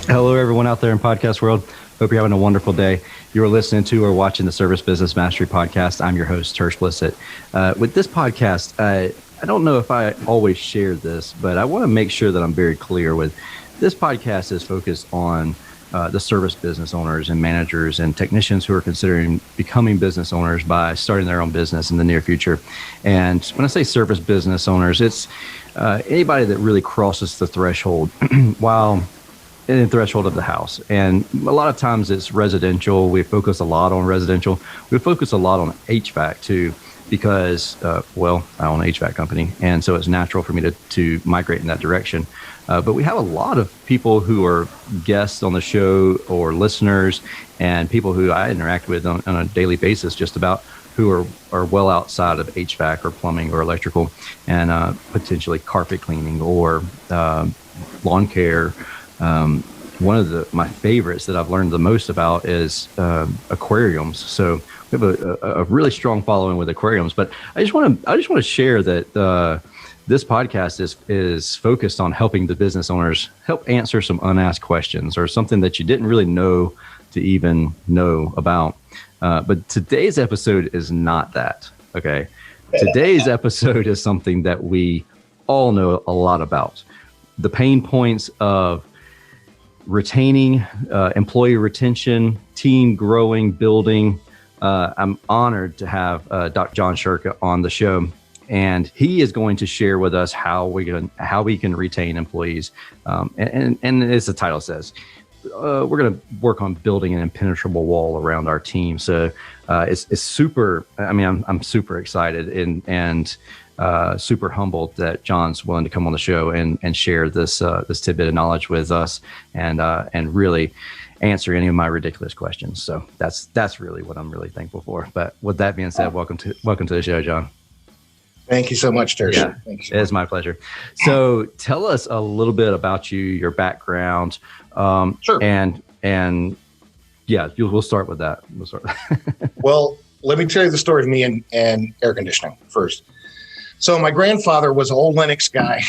Hello, everyone out there in podcast world. Hope you're having a wonderful day. You're listening to or watching the Service Business Mastery Podcast. I'm your host, Tersh. With this podcast, I don't know if I always share this, but I want to make sure that I'm very clear with this podcast is focused on the service business owners and managers and technicians who are considering becoming business owners by starting their own business in the near future. And when I say service business owners, it's anybody that really crosses the threshold while in the threshold of the house. And a lot of times it's residential. We focus a lot on residential. We focus a lot on HVAC too, because, I own an HVAC company. And so it's natural for me to migrate in that direction. But we have a lot of people who are guests on the show or listeners and people who I interact with on a daily basis, just about, who are well outside of HVAC or plumbing or electrical, and potentially carpet cleaning or lawn care. One of my favorites that I've learned the most about is aquariums. So we have a really strong following with aquariums. But I just want to share that this podcast is focused on helping the business owners help answer some unasked questions or something that you didn't really know to even know about. But today's episode is not that. Okay, today's episode is something that we all know a lot about: the pain points of retaining, employee retention, team growing, building. I'm honored to have Dr. John Sherk on the show, and he is going to share with us how we can retain employees. And as the title says, we're going to work on building an impenetrable wall around our team. So it's super. I mean, I'm super excited and super humbled that John's willing to come on the show and share this tidbit of knowledge with us and really answer any of my ridiculous questions. So that's really what I'm really thankful for. But with that being said, welcome to the show, John. Thank you so much, Tersh. Yeah, Thank you. it's my pleasure. So tell us a little bit about you, your background. Sure. And yeah, we'll start with that. Well, let me tell you the story of me and air conditioning first. So my grandfather was an old Lennox guy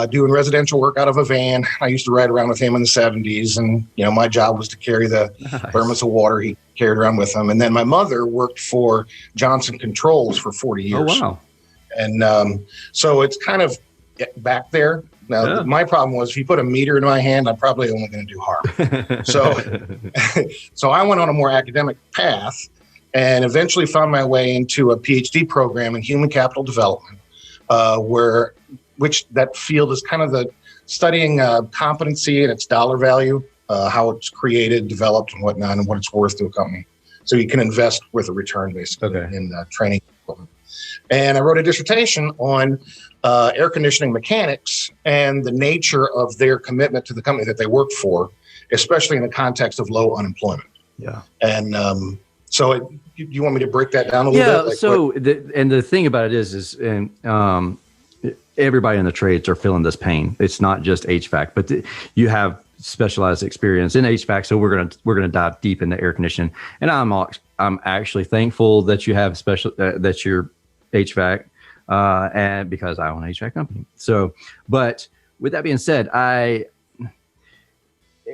doing residential work out of a van. I used to ride around with him in the 70s. And, my job was to carry the thermos of water he carried around with him. And then my mother worked for Johnson Controls for 40 years. Oh, wow. And so it's kind of back there. Now, Yeah. My problem was if you put a meter in my hand, I'm probably only going to do harm. So I went on a more academic path and eventually found my way into a Ph.D. program in human capital development, which that field is kind of the studying competency and its dollar value, how it's created, developed, and whatnot, and what it's worth to a company. So you can invest with a return, basically, in training. And I wrote a dissertation on air conditioning mechanics and the nature of their commitment to the company that they work for, especially in the context of low unemployment. Yeah. And so you want me to break that down a little bit? The thing about it is everybody in the trades are feeling this pain. It's not just HVAC, but you have specialized experience in HVAC. So we're gonna dive deep into air conditioning. And I'm actually thankful that you have that you're HVAC, and because I own an HVAC company. So, but with that being said,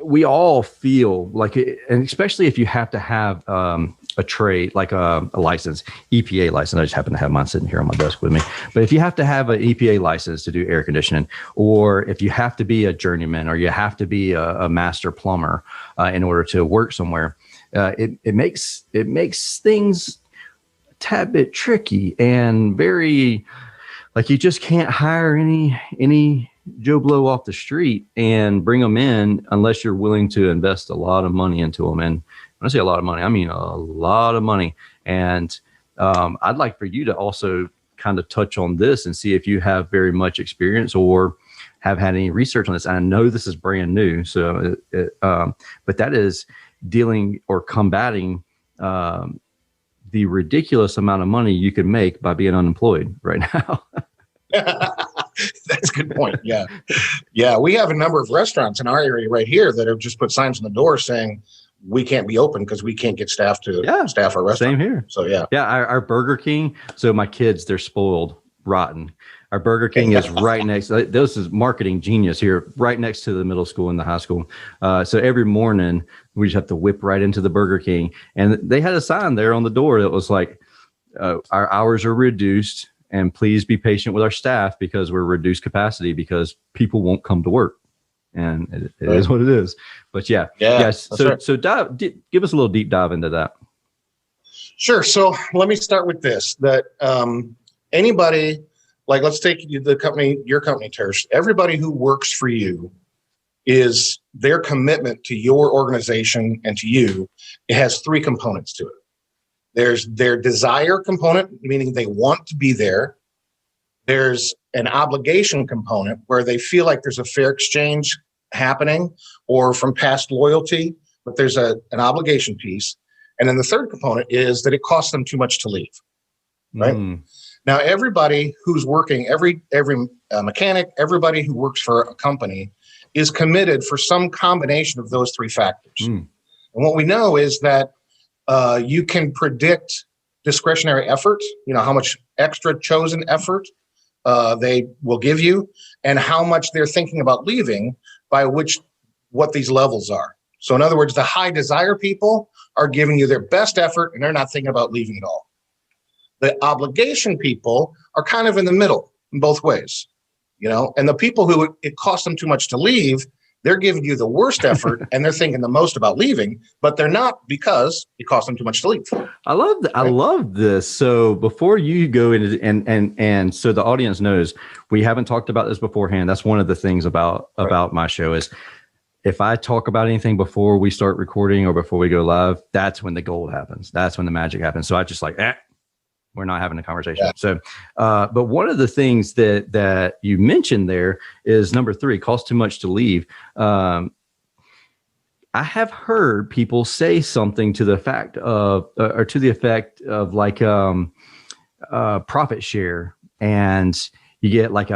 we all feel like, and especially if you have to have a trade, like a license, EPA license. I just happen to have mine sitting here on my desk with me. But if you have to have an EPA license to do air conditioning, or if you have to be a journeyman, or you have to be a master plumber in order to work somewhere, it makes things a tad bit tricky and very, like, you just can't hire any Joe Blow off the street and bring them in unless you're willing to invest a lot of money into them. And when I say a lot of money, I mean a lot of money. And I'd like for you to also kind of touch on this and see if you have very much experience or have had any research on this. I know this is brand new, so but that is dealing or combating the ridiculous amount of money you could make by being unemployed right now. That's a good point. Yeah. Yeah. We have a number of restaurants in our area right here that have just put signs on the door saying we can't be open because we can't get staff to staff our restaurant. Same here. So, yeah. Yeah. Our Burger King. So my kids, they're spoiled rotten. Our Burger King is right next. This is marketing genius here, right next to the middle school and the high school. So every morning we just have to whip right into the Burger King, and they had a sign there on the door that was like, "Our hours are reduced, and please be patient with our staff because we're reduced capacity because people won't come to work." And it is what it is. But yes. So right. so give us a little deep dive into that. Sure. So let me start with this: that anybody, like, let's take the company, your company, Tersh. Everybody who works for you is their commitment to your organization and to you. It has three components to it. There's their desire component, meaning they want to be there. There's an obligation component where they feel like there's a fair exchange happening or from past loyalty, but there's an obligation piece. And then the third component is that it costs them too much to leave, right? Now, everybody who's working, every mechanic, everybody who works for a company is committed for some combination of those three factors. And what we know is that you can predict discretionary effort, how much extra chosen effort they will give you and how much they're thinking about leaving by what these levels are. So in other words, the high desire people are giving you their best effort and they're not thinking about leaving at all. The obligation people are kind of in the middle in both ways, and the people who it costs them too much to leave, they're giving you the worst effort and they're thinking the most about leaving, but they're not because it costs them too much to leave. I love that. Right? I love this. So before you go into and so the audience knows, we haven't talked about this beforehand. That's one of the things about my show is if I talk about anything before we start recording or before we go live, that's when the gold happens. That's when the magic happens. So I just we're not having a conversation. Yeah. So, but one of the things that you mentioned there is number 3, cost too much to leave. I have heard people say something to the effect of like profit share, and you get like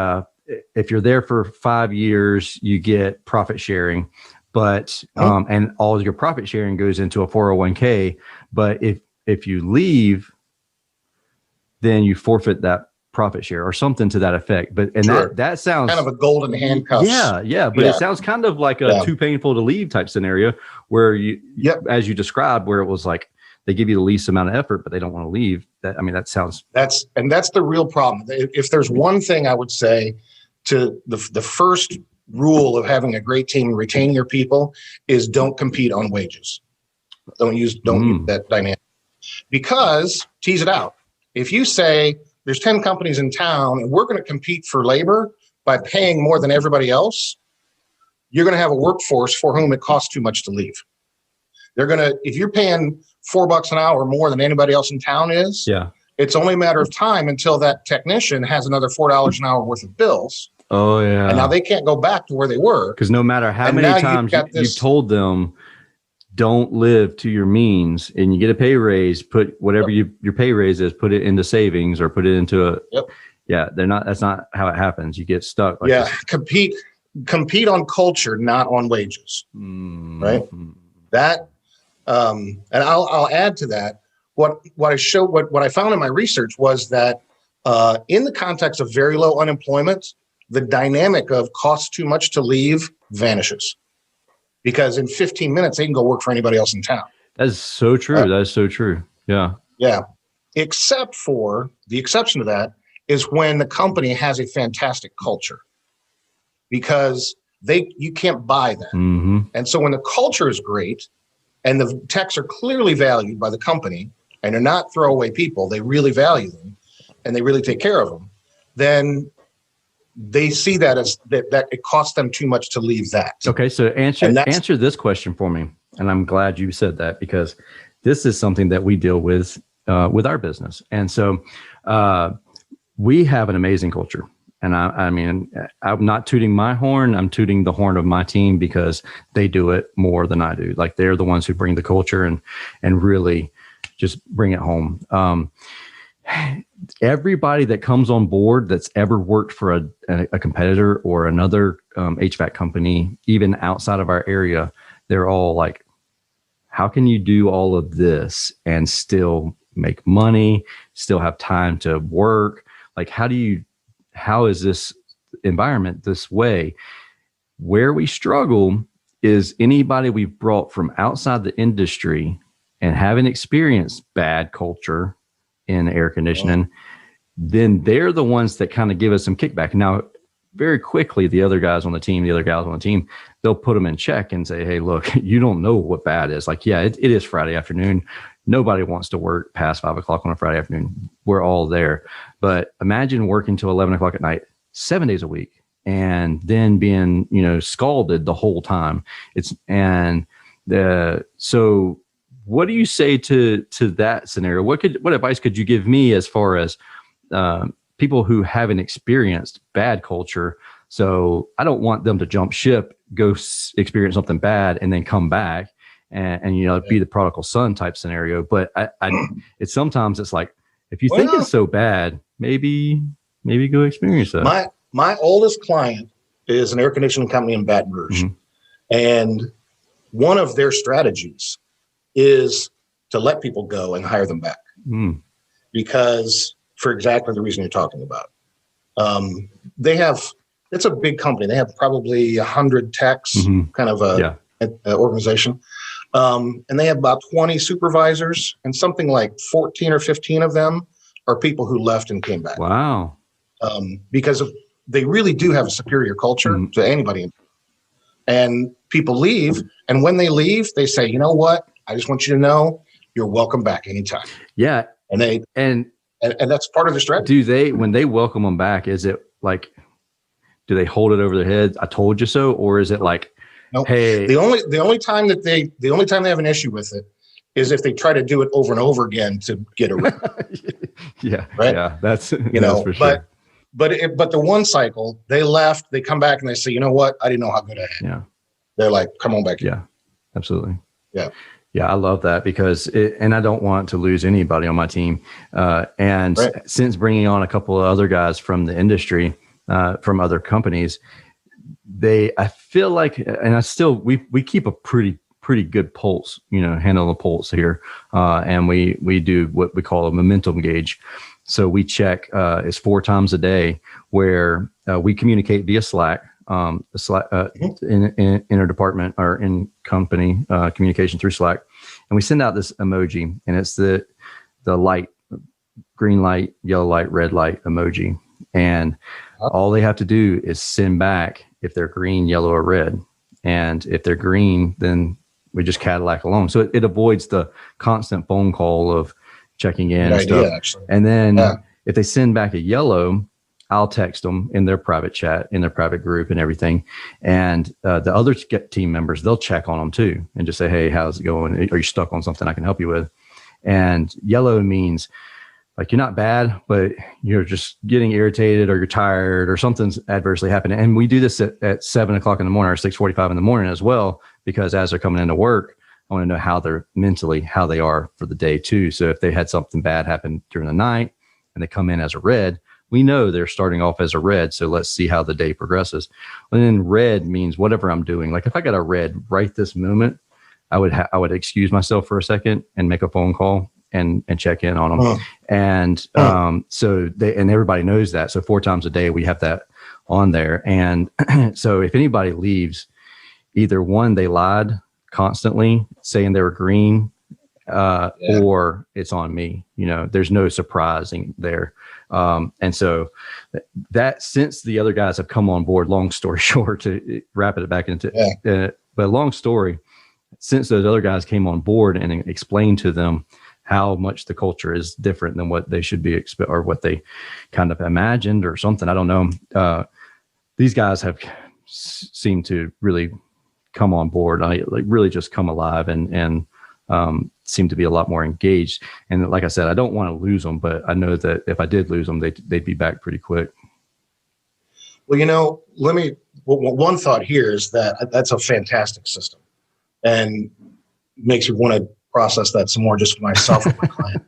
if you're there for 5 years, you get profit sharing, but and all your profit sharing goes into a 401k. But if you leave, then you forfeit that profit share or something to that effect. But sure. that sounds kind of a golden handcuffs. Yeah. But it sounds kind of like a too painful to leave type scenario where you as you described, where it was like they give you the least amount of effort, but they don't want to leave. That sounds that's the real problem. If there's one thing I would say to the first rule of having a great team and retaining your people is don't compete on wages. Don't use that dynamic, because tease it out. If you say there's 10 companies in town and we're going to compete for labor by paying more than everybody else, you're going to have a workforce for whom it costs too much to leave. If you're paying $4 an hour more than anybody else in town is, it's only a matter of time until that technician has another $4 an hour worth of bills. Oh yeah. And now they can't go back to where they were. Because no matter how many times you've told them, don't live to your means, and you get a pay raise, put whatever your pay raise is, put it into savings or put it into that's not how it happens. You get stuck. Like this. Compete on culture, not on wages. Right. That, and I'll add to that. What I found in my research was that in the context of very low unemployment, the dynamic of costs too much to leave vanishes. Because in 15 minutes, they can go work for anybody else in town. That's so true. That is so true. Yeah. Yeah. Except for the exception to that is when the company has a fantastic culture, because you can't buy that. And so when the culture is great and the techs are clearly valued by the company and they're not throwaway people, they really value them and they really take care of them, then they see that as that it costs them too much to leave that. Okay, so answer this question for me, and I'm glad you said that, because this is something that we deal with our business, and so we have an amazing culture. And I mean, I'm not tooting my horn; I'm tooting the horn of my team, because they do it more than I do. Like, they're the ones who bring the culture and really just bring it home. Everybody that comes on board that's ever worked for a competitor or another HVAC company, even outside of our area, they're all like, how can you do all of this and still make money, still have time to work? like, how is this environment this way? Where we struggle is anybody we've brought from outside the industry and haven't experienced bad culture in air conditioning, then they're the ones that kind of give us some kickback. Now, very quickly, the other gals on the team, they'll put them in check and say, hey, look, you don't know what bad is. Like, yeah, it is Friday afternoon. Nobody wants to work past 5 o'clock on a Friday afternoon. We're all there. But imagine working till 11 o'clock at night, 7 days a week, and then being, scalded the whole time. So what do you say to that scenario? What advice could you give me as far as people who haven't experienced bad culture? So I don't want them to jump ship, go experience something bad, and then come back and be the prodigal son type scenario. But it's sometimes it's like, if you think it's so bad, maybe go experience that. My oldest client is an air conditioning company in Baton Rouge, and one of their strategies is to let people go and hire them back, because for exactly the reason you're talking about. It's a big company. They have probably 100 techs, kind of a organization. And they have about 20 supervisors, and something like 14 or 15 of them are people who left and came back. Wow. Because they really do have a superior culture to anybody. And people leave. And when they leave, they say, you know what? I just want you to know you're welcome back anytime. Yeah. And that's part of the strategy. When they welcome them back, is it like, do they hold it over their heads? I told you so. Or is it like, nope. Hey, the only time they have an issue with it is if they try to do it over and over again to get a yeah. Right. Yeah. That's, that's for sure. But the one cycle, they left, they come back and they say, you know what? I didn't know how good I had. Yeah. They're like, come on back here. Yeah, absolutely. Yeah. Yeah, I love that because and I don't want to lose anybody on my team. Since bringing on a couple of other guys from the industry, from other companies, I feel like, and we keep a pretty good pulse, handle the pulse here. And we do what we call a momentum gauge. So we check, it's 4 times a day where we communicate via Slack. In interdepartment or in company communication through Slack, and we send out this emoji, and it's the light, green light, yellow light, red light emoji, and all they have to do is send back if they're green, yellow, or red, and if they're green, then we just Cadillac along. So it avoids the constant phone call of checking in and stuff. Actually. And then if they send back a yellow, I'll text them in their private chat, in their private group and everything. And the other team members, they'll check on them too and just say, hey, how's it going? Are you stuck on something I can help you with? And yellow means like you're not bad, but you're just getting irritated or you're tired or something's adversely happening. And we do this at 7 o'clock in the morning or 6:45 in the morning as well, because as they're coming into work, I want to know how they are for the day too. So if they had something bad happen during the night and they come in as a red, we know they're starting off as a red, so let's see how the day progresses. And then red means whatever I'm doing. Like if I got a red right this moment, I would excuse myself for a second and make a phone call and check in on them. And so everybody knows that. So 4 times a day we have that on there. And so if anybody leaves, either one, they lied constantly saying they were green, or it's on me. There's no surprising there. And so that since the other guys have come on board, long story short, to wrap it back into, but long story, since those other guys came on board and explained to them how much the culture is different than what they should be or what they kind of imagined or something, I don't know. These guys have seemed to really come on board, really just come alive and seem to be a lot more engaged. And like I said, I don't want to lose them, but I know that if I did lose them, they'd be back pretty quick. Well, one thought here is that's a fantastic system and makes me want to process that some more just for myself and my client,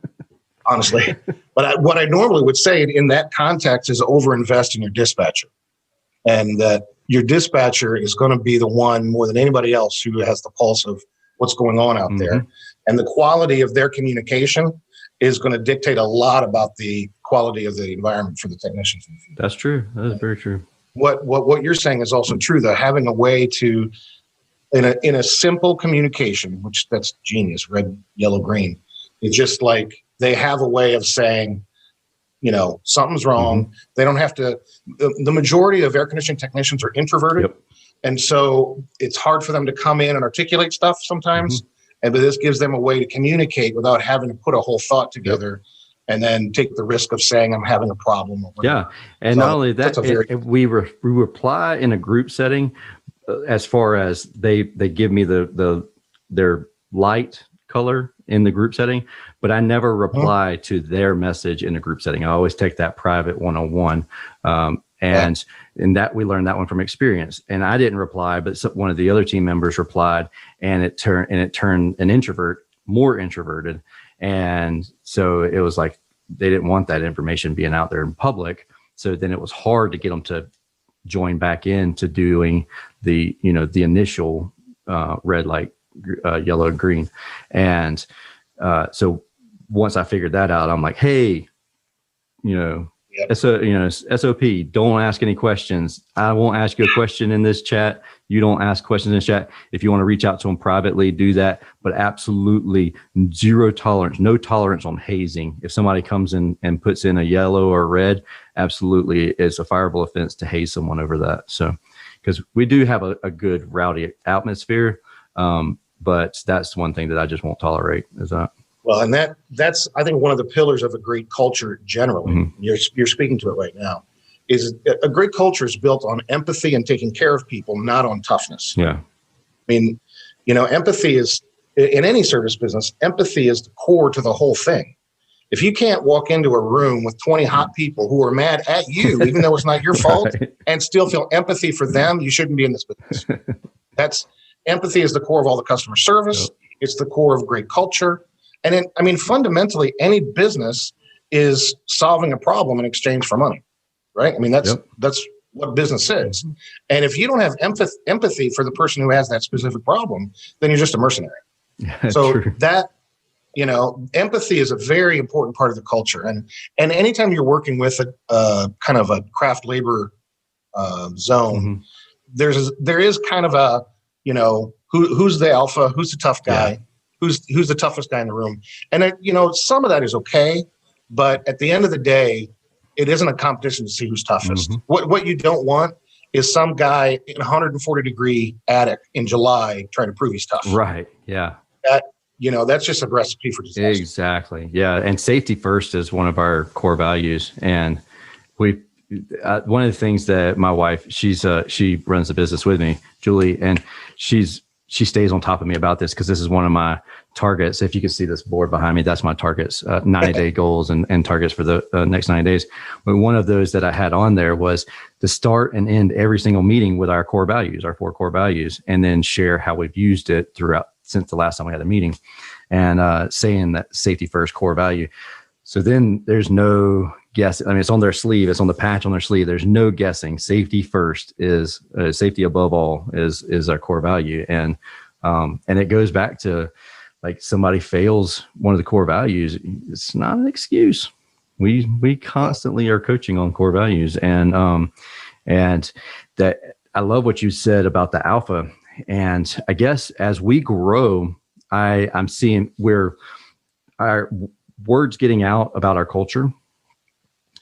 honestly. But what I normally would say in that context is overinvest in your dispatcher, and that your dispatcher is going to be the one more than anybody else who has the pulse of what's going on out there. And the quality of their communication is going to dictate a lot about the quality of the environment for the technicians. That's true. That is very true. What you're saying is also true, though. Having a way to, in a simple communication, which that's genius, red, yellow, green. It's just like they have a way of saying, something's wrong. Mm-hmm. They don't have to. The majority of air conditioning technicians are introverted, yep. And so it's hard for them to come in and articulate stuff sometimes. Mm-hmm. But this gives them a way to communicate without having to put a whole thought together. Yep. And then take the risk of saying I'm having a problem. Yeah, and so not only that, we reply in a group setting. As far as they give me their light color in the group setting, but I never reply to their message in a group setting. I always take that private one-on-one, and that we learned that one from experience. And I didn't reply, but one of the other team members replied, and it turned an introvert more introverted. And so it was like they didn't want that information being out there in public. So then it was hard to get them to join back into doing the initial red light, yellow, and green. And so once I figured that out, I'm like, hey, SOP, don't ask any questions. I won't ask you a question in this chat. You don't ask questions in the chat. If you want to reach out to them privately, do that. But absolutely zero tolerance, no tolerance on hazing. If somebody comes in and puts in a yellow or red, absolutely it's a fireable offense to haze someone over that. So, because we do have a good rowdy atmosphere, but that's one thing that I just won't tolerate is that. Well, and that's, I think, one of the pillars of a great culture generally. Mm-hmm. You're speaking to it right now. Is a great culture is built on empathy and taking care of people, not on toughness. Yeah. I mean, empathy is, in any service business, empathy is the core to the whole thing. If you can't walk into a room with 20 hot people who are mad at you, even though it's not your fault, right, and still feel empathy for them, you shouldn't be in this business. Empathy is the core of all the customer service. Yep. It's the core of great culture. And fundamentally, any business is solving a problem in exchange for money, right? I mean, that's what business is. And if you don't have empathy for the person who has that specific problem, then you're just a mercenary. Yeah, so true. Empathy is a very important part of the culture. And anytime you're working with a kind of a craft labor zone, mm-hmm. there is kind of a, who's the alpha, who's the tough guy. Yeah. Who's the toughest guy in the room? And some of that is okay, but at the end of the day, it isn't a competition to see who's toughest. Mm-hmm. What you don't want is some guy in 140-degree attic in July trying to prove he's tough. Right. Yeah. That's just a recipe for disaster. Exactly. Yeah. And safety first is one of our core values. And one of the things that my wife, she runs the business with me, Julie, and she stays on top of me about this because this is one of my targets. If you can see this board behind me, that's my targets, 90-day goals and targets for the next 90 days. But one of those that I had on there was to start and end every single meeting with our core values, our 4 core values, and then share how we've used it throughout since the last time we had a meeting, and saying that safety first core value. So then there's no guess. I mean, it's on their sleeve. It's on the patch on their sleeve. There's no guessing. Safety first is safety above all is our core value. And it goes back to like somebody fails one of the core values. It's not an excuse. We constantly are coaching on core values, and that I love what you said about the alpha. And I guess as we grow, I'm seeing where our word's getting out about our culture.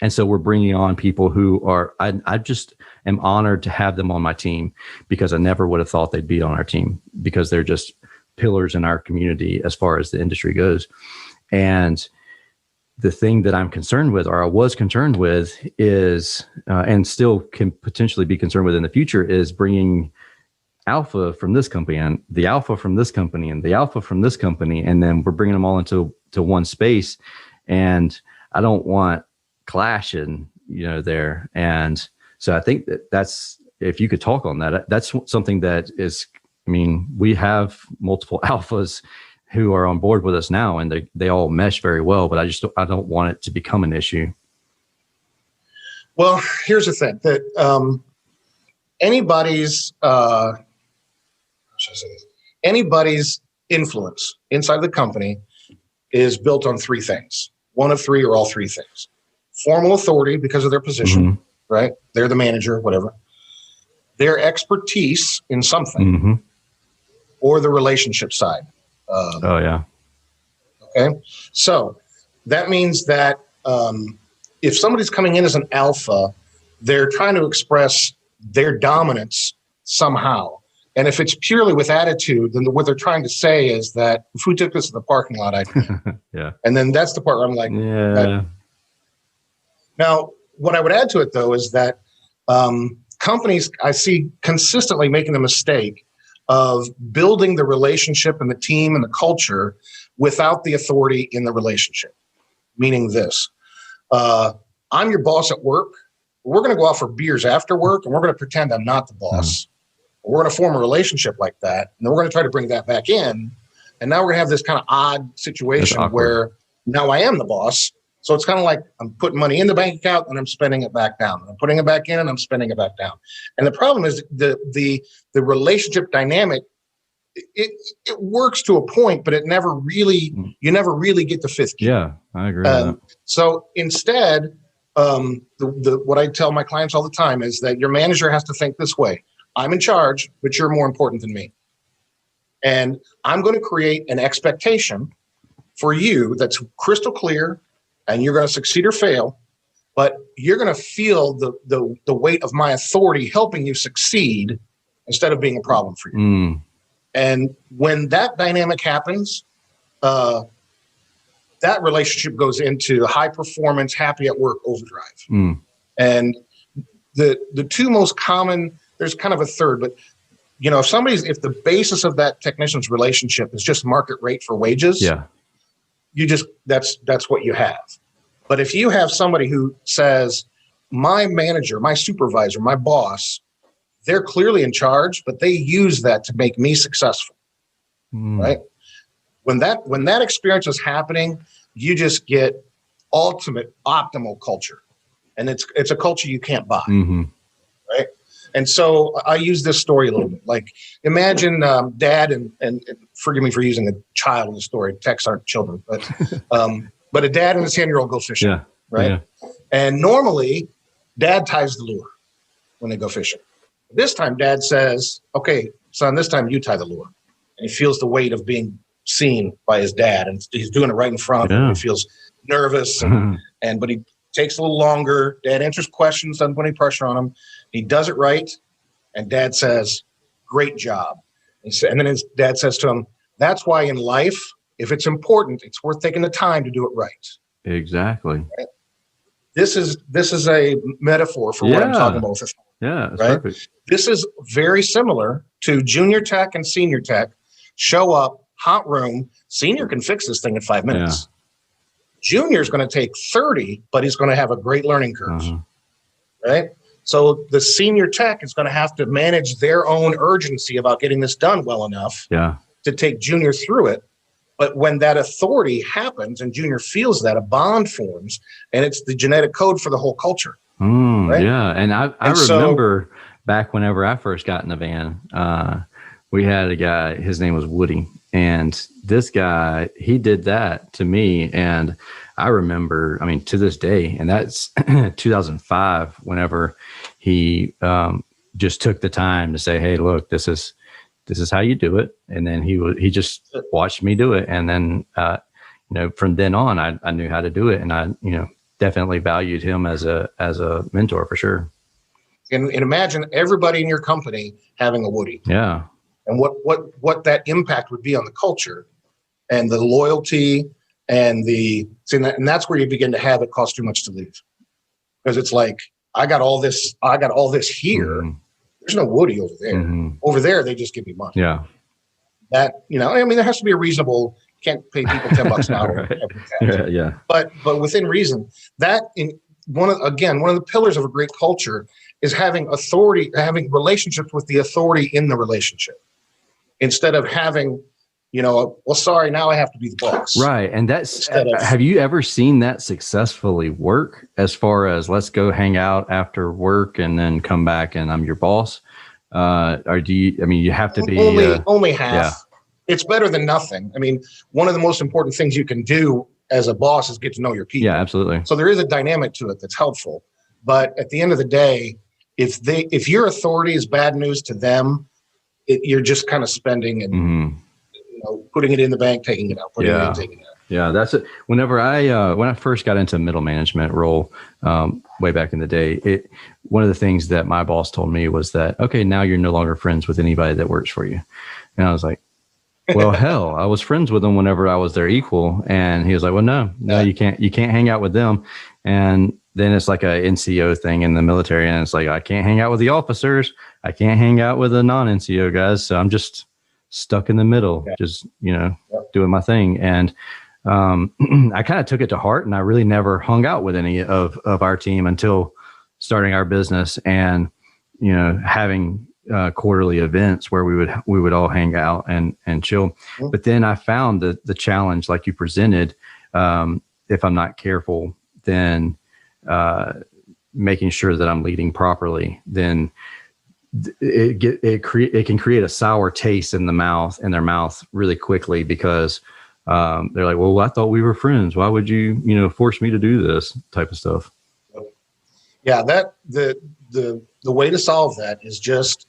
And so we're bringing on people who are, I just am honored to have them on my team, because I never would have thought they'd be on our team, because they're just pillars in our community as far as the industry goes. And the thing that I'm concerned with, or I was concerned with, is, and still can potentially be concerned with in the future, is bringing alpha from this company and the alpha from this company and the alpha from this company. And then we're bringing them all into one space. And I don't want clashing, there. And so I think that's, if you could talk on that, that's something that is, we have multiple alphas who are on board with us now, and they all mesh very well, but I don't want it to become an issue. Well, here's the thing, that anybody's influence inside the company is built on 3 things. One of 3 or all 3 things. formal authority because of their position, Mm-hmm. right? They're the manager, whatever. Their expertise in something, Mm-hmm. or the relationship side. Oh yeah. Okay. So that means that if somebody's coming in as an alpha, they're trying to express their dominance somehow. And if it's purely with attitude, then what they're trying to say is that if we took this to the parking lot, I'd win. Yeah. And then that's the part where I'm like, yeah. Now, what I would add to it, though, is that companies I see consistently making the mistake of building the relationship and the team and the culture without the authority in the relationship. Meaning this, I'm your boss at work. We're going to go out for beers after work, and we're going to pretend I'm not the boss. We're going to form a relationship like that, and then we're going to try to bring that back in. And now we're going to have this kind of odd situation where now I am the boss. So it's kind of like I'm putting money in the bank account and I'm spending it back down. I'm putting it back in and I'm spending it back down. And the problem is the relationship dynamic. It works to a point, but it never really you never really get the fifth gear. Yeah, I agree with that. So instead, what I tell my clients all the time is that your manager has to think this way: I'm in charge, but you're more important than me. And I'm going to create an expectation for you that's crystal clear, and you're going to succeed or fail, but you're going to feel the weight of my authority helping you succeed instead of being a problem for you. And when that dynamic happens, that relationship goes into high performance, happy at work overdrive. And the two most common, there's kind of a third, but if the basis of that technician's relationship is just market rate for wages, that's what you have. But if you have somebody who says, my manager, my supervisor, my boss, they're clearly in charge, but they use that to make me successful, right? When that experience is happening, you just get optimal culture, and it's a culture you can't buy, right? And so I use this story a little bit. Like, imagine dad and forgive me for using a child in the story. Techs aren't children, but a dad and a 10-year-old go fishing, right? Yeah. And normally, dad ties the lure when they go fishing. This time, dad says, "Okay, son, this time you tie the lure." And he feels the weight of being seen by his dad, and he's doing it right in front of him. He feels nervous, but he takes a little longer. Dad answers questions, doesn't put any pressure on him. He does it right, and dad says, "Great job." And then his dad says to him, "That's why in life, if it's important, it's worth taking the time to do it right." Exactly. Right? This is a metaphor for what I'm talking about. Yeah, that's right. Perfect. This is very similar to junior tech and senior tech. Show up, hot room. Senior can fix this thing in 5 minutes. Junior is going to take 30, but he's going to have a great learning curve, right? So the senior tech is going to have to manage their own urgency about getting this done well enough to take junior through it. But when that authority happens and junior feels that, a bond forms, and it's the genetic code for the whole culture. Right? Yeah, and I remember back whenever I first got in the van, we had a guy, his name was Woody, and this guy, he did that to me, and I remember, to this day, and that's 2005, whenever he just took the time to say, "Hey, look, this is how you do it," and then he just watched me do it, and then from then on, I knew how to do it, and I definitely valued him as a mentor for sure. And imagine everybody in your company having a Woody. Yeah. And what that impact would be on the culture and the loyalty and and that's where you begin to have it cost too much to leave. Because it's like, I got all this here. There's no Woody over there. Over there, they just give me money. Yeah. That, there has to be a reasonable, can't pay people $10 an hour. Right. Yeah. But within reason, that one of the pillars of a great culture is having authority, having relationships with the authority in the relationship, instead of having, sorry, now I have to be the boss. Right. And have you ever seen that successfully work, as far as let's go hang out after work and then come back and I'm your boss? Or do you, you have to be only half. Yeah. It's better than nothing. One of the most important things you can do as a boss is get to know your people. Yeah, absolutely. So there is a dynamic to it that's helpful. But at the end of the day, if your authority is bad news to them, you're just kind of spending and putting it in the bank, taking it out, putting it in, taking it out. Yeah, that's it. Whenever when I first got into a middle management role, way back in the day, one of the things that my boss told me was that, okay, now you're no longer friends with anybody that works for you. And I was like, well, hell, I was friends with them whenever I was their equal. And he was like, well, no, you can't hang out with them. And then it's like a NCO thing in the military. And it's like, I can't hang out with the officers. I can't hang out with the non-NCO guys. So I'm just stuck in the middle, just, doing my thing. And I kind of took it to heart, and I really never hung out with any of our team until starting our business and, having quarterly events where we would all hang out and chill. But then I found the challenge, like you presented, if I'm not careful, then making sure that I'm leading properly, then it can create a sour taste in their mouth really quickly, because they're like, well, I thought we were friends. Why would you, force me to do this type of stuff? Yeah, the way to solve that is just,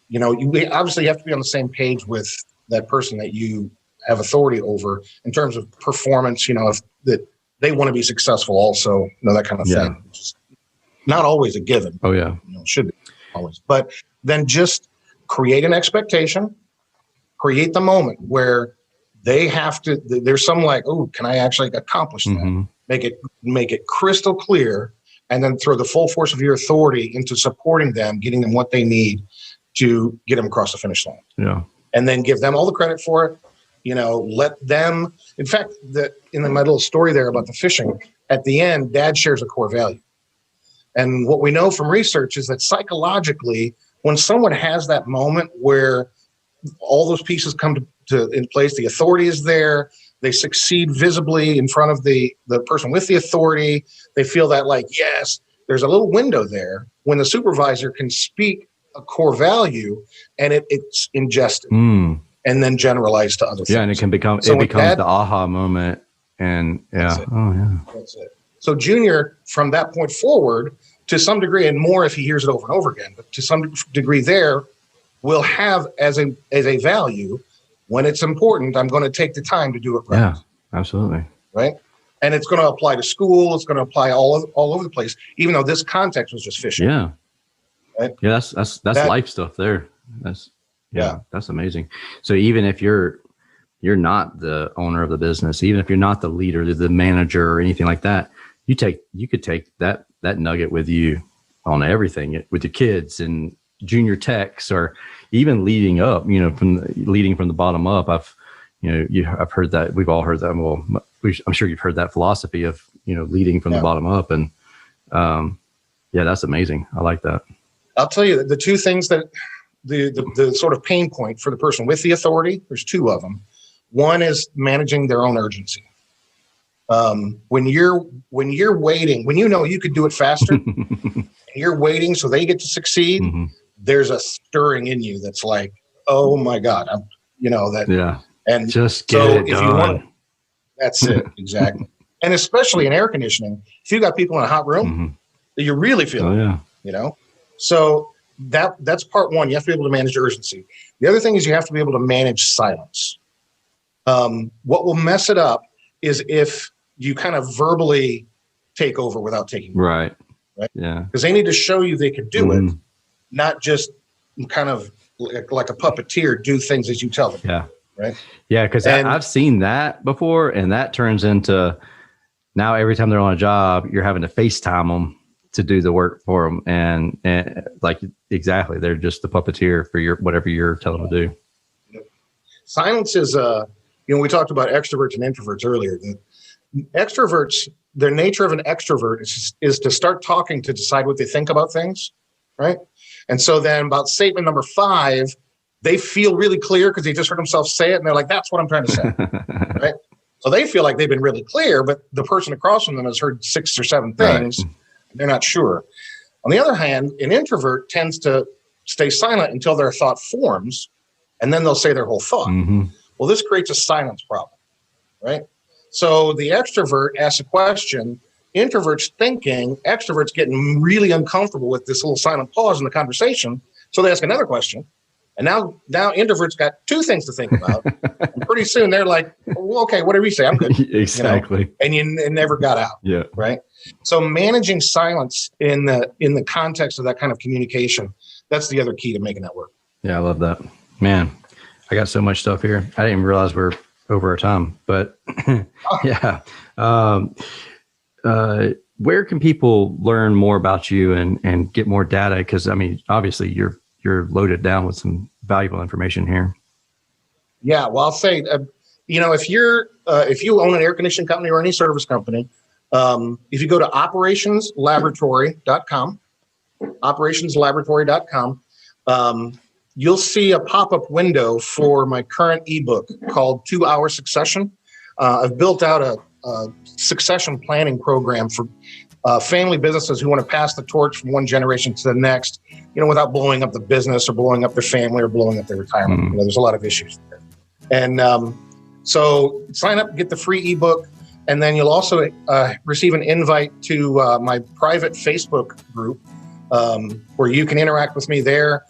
you obviously have to be on the same page with that person that you have authority over in terms of performance, if that they want to be successful also, that kind of thing. Which is not always a given. Oh, yeah. Should be always. But then just create an expectation, create the moment where they have to, there's some like, oh, can I actually accomplish that? Make it crystal clear, and then throw the full force of your authority into supporting them, getting them what they need to get them across the finish line. Yeah. And then give them all the credit for it. Let them, in fact, in my little story there about the fishing, at the end, Dad shares a core value. And what we know from research is that psychologically, when someone has that moment where all those pieces come in place, the authority is there, they succeed visibly in front of the person with the authority, they feel that like, yes, there's a little window there when the supervisor can speak a core value and it's ingested and then generalized to other things. Yeah, and it becomes the aha moment. And that's it. So Junior, from that point forward, to some degree, and more if he hears it over and over again, but to some degree there, will have as a value, when it's important, I'm going to take the time to do it right. Yeah, absolutely. Right? And it's going to apply to school. It's going to apply all over the place, even though this context was just fishing. Yeah. Right? Yeah, that's life stuff there. That's amazing. So even if you're not the owner of the business, even if you're not the leader, the manager, or anything like that, you could take that nugget with you on everything, with your kids and junior techs, or even leading up, leading from the bottom up. I've heard that. We've all heard that. Well, I'm sure you've heard that philosophy of, leading from the bottom up. And that's amazing. I like that. I'll tell you the two things that the sort of pain point for the person with the authority, there's two of them. One is managing their own urgency. When you're waiting, when you could do it faster, and you're waiting so they get to succeed, there's a stirring in you that's like, oh my God, and just get it done. That's it, exactly. And especially in air conditioning, if you got people in a hot room, that you really feel So that's part one. You have to be able to manage urgency. The other thing is you have to be able to manage silence. What will mess it up is if you kind of verbally take over without taking over. Right. Yeah. Because they need to show you they can do it, not just kind of like a puppeteer do things as you tell them. Yeah. Right. Yeah. Because I've seen that before, and that turns into now every time they're on a job, you're having to FaceTime them to do the work for them. And like, exactly. They're just the puppeteer for whatever you're telling them to do. Silence is, we talked about extroverts and introverts earlier. Extroverts, their nature of an extrovert is to start talking to decide what they think about things, right? And so then about statement number 5, they feel really clear because they just heard themselves say it, and they're like, that's what I'm trying to say, right? So they feel like they've been really clear, but the person across from them has heard 6 or 7 things, and they're not sure. On the other hand, an introvert tends to stay silent until their thought forms, and then they'll say their whole thought. Well, this creates a silence problem, right? So the extrovert asks a question, introvert's thinking, extrovert's getting really uncomfortable with this little silent pause in the conversation. So they ask another question. And now introverts got two things to think about. And pretty soon they're like, well, okay, whatever you say, I'm good. Exactly. And it never got out. Yeah. Right. So managing silence in the context of that kind of communication, that's the other key to making that work. Yeah, I love that. Man, I got so much stuff here. I didn't even realize we're over our time, but yeah. Where can people learn more about you and get more data? Because I mean, obviously you're loaded down with some valuable information here. Yeah, well, I'll say, if you own an air conditioning company or any service company, if you go to operationslaboratory.com, you'll see a pop-up window for my current ebook called 2 Hour Succession. I've built out a succession planning program for family businesses who want to pass the torch from one generation to the next, without blowing up the business or blowing up their family or blowing up their retirement. There's a lot of issues there. And so sign up, get the free ebook, and then you'll also receive an invite to my private Facebook group where you can interact with me there.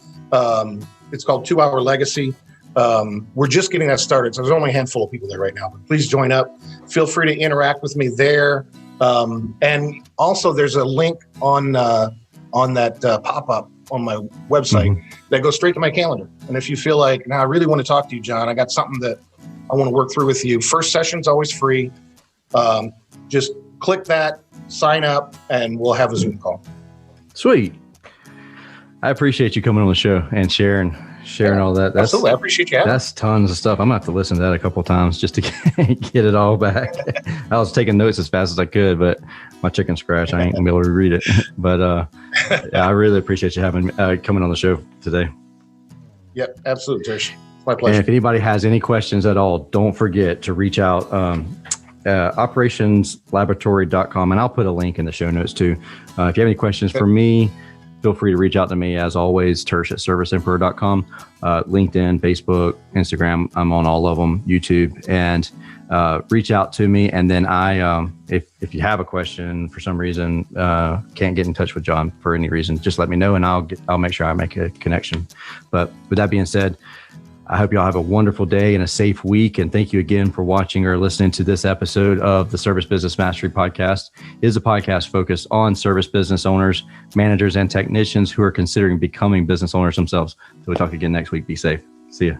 It's called 2 Hour Legacy. We're just getting that started, so there's only a handful of people there right now. But please join up. Feel free to interact with me there. And also, there's a link on that pop-up on my website that goes straight to my calendar. And if you feel like, now I really want to talk to you, John, I got something that I want to work through with you. First session's always free. Just click that, sign up, and we'll have a Zoom call. Sweet. I appreciate you coming on the show and sharing all that. Absolutely. I appreciate you having me. That's tons of stuff. I'm going to have to listen to that a couple of times just to get it all back. I was taking notes as fast as I could, but my chicken scratch, I ain't going to be able to read it. But yeah, I really appreciate you coming on the show today. Yep, absolutely, Tersh. It's my pleasure. And if anybody has any questions at all, don't forget to reach out. operationslaboratory.com, and I'll put a link in the show notes too. If you have any questions for me, feel free to reach out to me. As always, Tersh at serviceemperor.com, LinkedIn, Facebook, Instagram. I'm on all of them, YouTube, and reach out to me. And then if you have a question for some reason, can't get in touch with John for any reason, just let me know and I'll make sure I make a connection. But with that being said, I hope y'all have a wonderful day and a safe week. And thank you again for watching or listening to this episode of the Service Business Mastery Podcast. It is a podcast focused on service business owners, managers, and technicians who are considering becoming business owners themselves. So we'll talk again next week. Be safe. See ya.